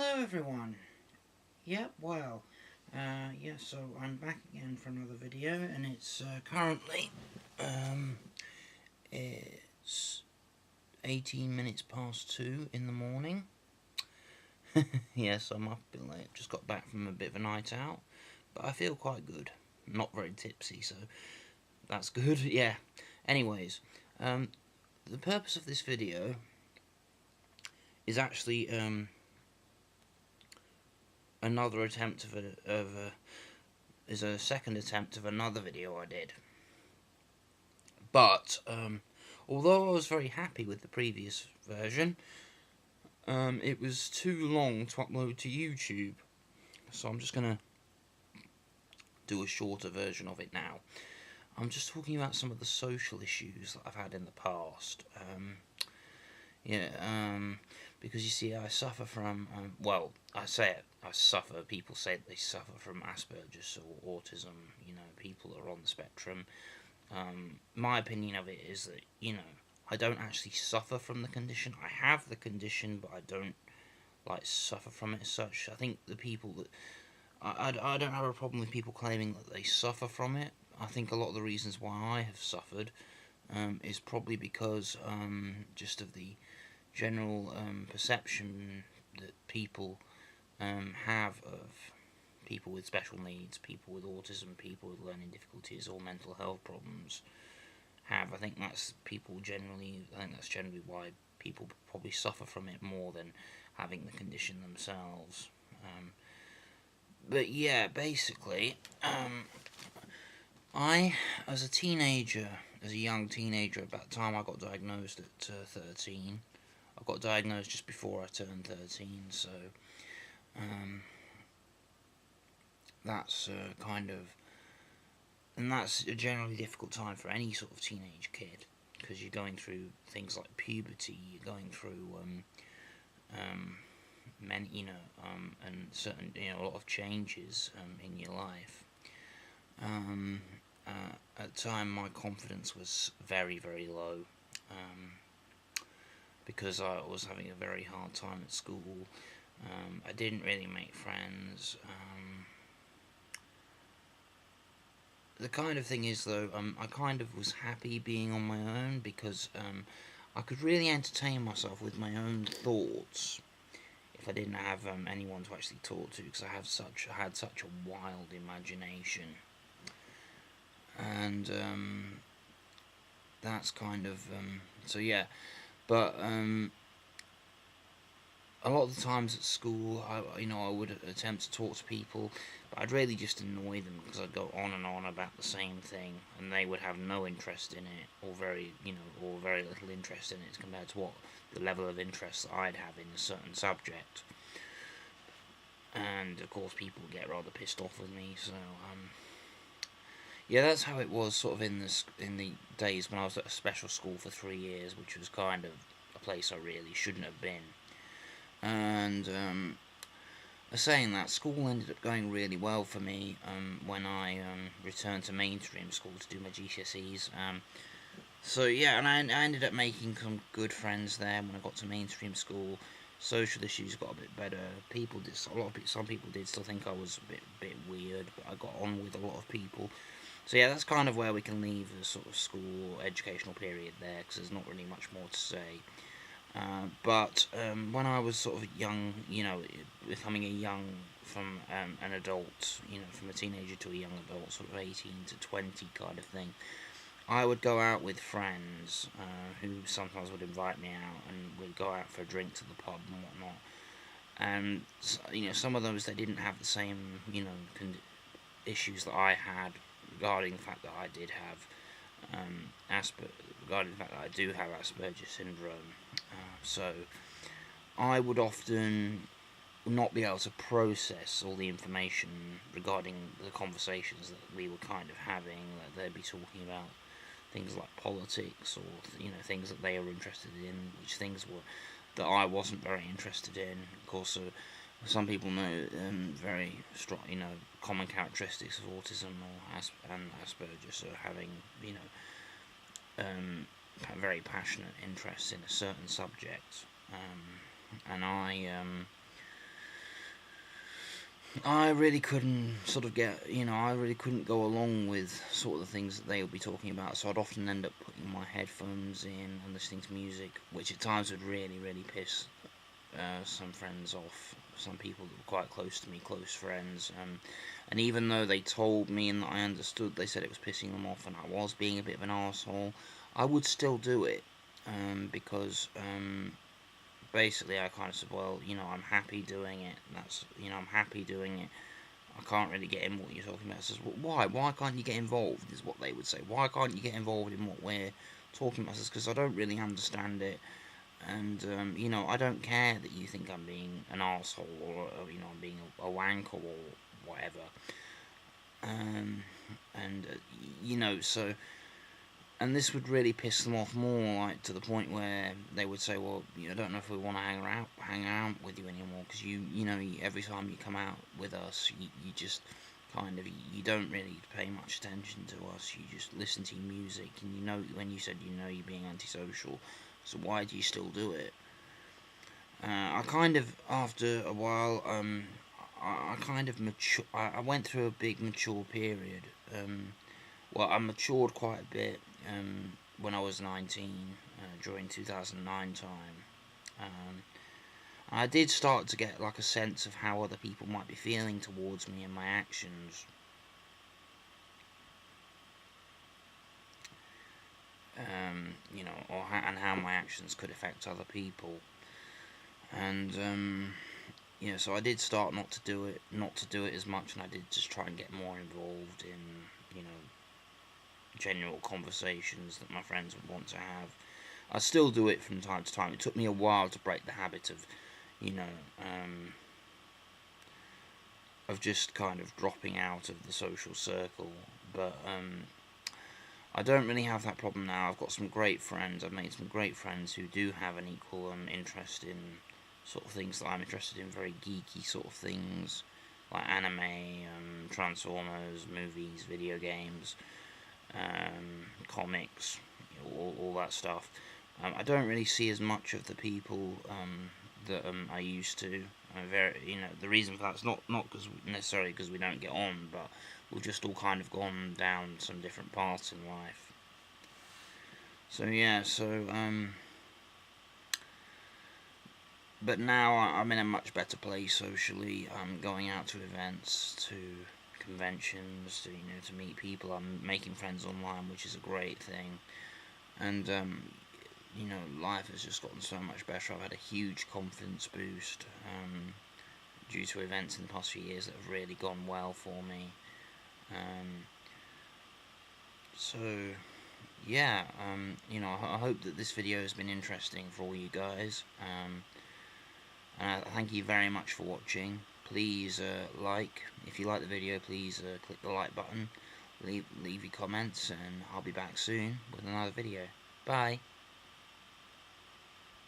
Hello everyone. So I'm back again for another video, and it's currently it's 18 minutes past 2 in the morning. Yes, I'm up a bit late. Just got back from a bit of a night out, but I feel quite good. Not very tipsy, so that's good. Yeah. Anyways, the purpose of this video is actually another attempt is a second attempt of another video I did. But although I was very happy with the previous version, it was too long to upload to YouTube, so I'm just gonna do a shorter version of it now. I'm just talking about some of the social issues that I've had in the past. Because you see, I suffer from, I suffer, people say that they suffer from aspergers or autism, people that are on the spectrum. My opinion of it is that, I don't actually suffer from the condition. I have the condition, but I don't, suffer from it as such. I think the people that, I don't have a problem with people claiming that they suffer from it. I think a lot of the reasons why I have suffered is probably because just of the general perception that people have of people with special needs, people with autism, people with learning difficulties or mental health problems have. I think that's generally why people probably suffer from it more than having the condition themselves. But yeah, basically, I, as a young teenager, about the time I got diagnosed at 13, I got diagnosed just before I turned 13, so that's and that's a generally difficult time for any sort of teenage kid, because you're going through things like puberty, you're going through and certain, a lot of changes in your life. At the time, my confidence was very, very low, because I was having a very hard time at school. I didn't really make friends. The kind of thing is, though, I kind of was happy being on my own, because I could really entertain myself with my own thoughts if I didn't have anyone to actually talk to, because I had such a wild imagination. And that's kind of so yeah. But a lot of the times at school, I would attempt to talk to people, but I'd really just annoy them, because I'd go on and on about the same thing, and they would have no interest in it, or very little interest in it compared to what the level of interest that I'd have in a certain subject. And of course, people get rather pissed off with me. So yeah, that's how it was sort of in the days when I was at a special school for 3 years, which was kind of a place I really shouldn't have been. And saying that, school ended up going really well for me when I returned to mainstream school to do my GCSEs. So yeah, and I ended up making some good friends there when I got to mainstream school. Social issues got a bit better. Some people did still think I was a bit weird, but I got on with a lot of people. So yeah, that's kind of where we can leave the sort of school educational period there, because there's not really much more to say. But when I was sort of young, becoming from an adult, from a teenager to a young adult, sort of 18 to 20 kind of thing, I would go out with friends who sometimes would invite me out, and we'd go out for a drink to the pub and whatnot. And some of those, they didn't have the same issues that I had, regarding the fact that I did have regarding the fact that I do have Asperger's syndrome. So I would often not be able to process all the information regarding the conversations that we were kind of having, that they'd be talking about things like politics, or things that they were interested in, which things were that I wasn't very interested in. Of course, some people know very strong, common characteristics of autism and Asperger's, so having very passionate interests in a certain subject, and I really couldn't sort of get, I really couldn't go along with sort of the things that they would be talking about, so I'd often end up putting my headphones in and listening to music, which at times would really, really piss some friends off, some people that were quite close to me, close friends, and even though they told me and that I understood, they said it was pissing them off and I was being a bit of an arsehole, I would still do it, because basically I kind of said, well, I'm happy doing it. I'm happy doing it. I can't really get in what you're talking about. I says, well, why? Why can't you get involved? Is what they would say. Why can't you get involved in what we're talking about? I says, because I don't really understand it, and I don't care that you think I'm being an asshole or I'm being a wanker or whatever. And so. And this would really piss them off more, like to the point where they would say, "Well, I don't know if we want to hang around with you anymore, because every time you come out with us, you just kind of you don't really pay much attention to us. You just listen to your music, and when you said you're being antisocial, so why do you still do it?" I kind of after a while, I kind of mature. I went through a big mature period. Well, I matured quite a bit when I was 19, during 2009 time. Um, I did start to get like a sense of how other people might be feeling towards me and my actions. And how my actions could affect other people. And so I did start not to do it as much, and I did just try and get more involved in general conversations that my friends would want to have. I still do it from time to time. It took me a while to break the habit of, of just kind of dropping out of the social circle. But I don't really have that problem now. I've got some great friends. I've made some great friends who do have an equal interest in sort of things that I'm interested in, very geeky sort of things, like anime, Transformers, movies, video games, comics, all that stuff. I don't really see as much of the people that I used to. The reason for that's not because necessarily because we don't get on, but we've just all kind of gone down some different paths in life. So yeah, but now I'm in a much better place socially. I'm going out to events, to conventions, to meet people. I'm making friends online, which is a great thing. And life has just gotten so much better. I've had a huge confidence boost due to events in the past few years that have really gone well for me. So yeah, I hope that this video has been interesting for all you guys. Thank you very much for watching. Please if you like the video, please click the like button, leave your comments, and I'll be back soon with another video. Bye.